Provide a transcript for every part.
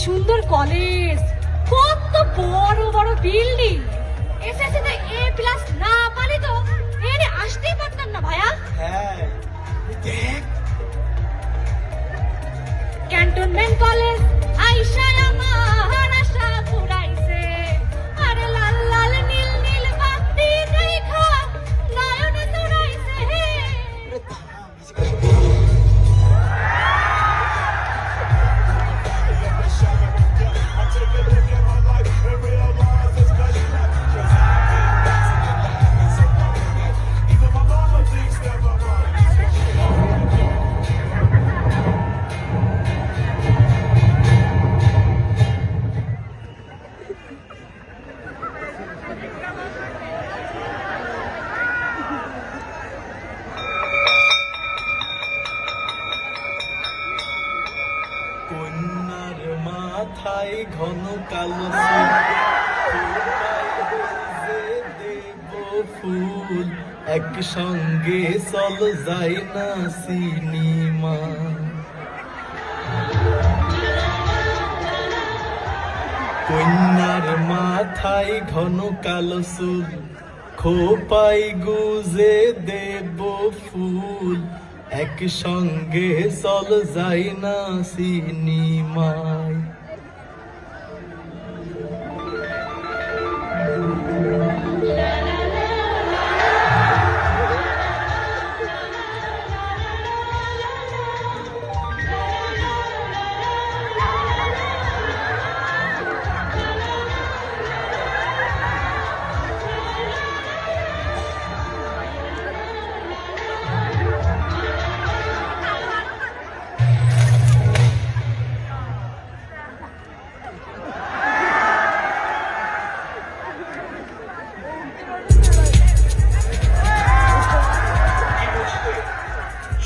সুন্দর কলেজ, কত বড় বড় বিল্ডিং। এসএসসিতে এ প্লাস না পালি তো এনে আসতেই পারতাম না ভাইয়া। হ্যাঁ দেখ, ক্যান্টনমেন্ট কলেজ আইসা আমার আশা পুরাইছে। আরে লাল লাল নীল নীল বাতি দেখা নয়নে জড়াইছে। ওরে থাম, কন্যার মাথায় ঘন কালো দেব ফুল, একসঙ্গে চল যাই না সিনেমা। কন্যার মাথায় ঘন কালো চুল, খোপাই গুজে দেব ফুল, একসঙ্গে চল যাই না সিনেমায়।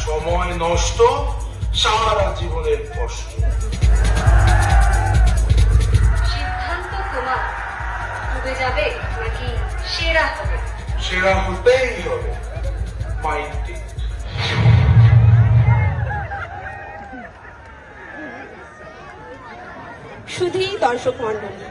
সময় নষ্ট, সারা জীবনের কষ্ট। সিদ্ধান্ত তোমার, ডুবে যাবে নাকি সেরা হবে? সেরা হতেই হবে, মাইন্ডে। শুধুই দর্শক মন্ডলী,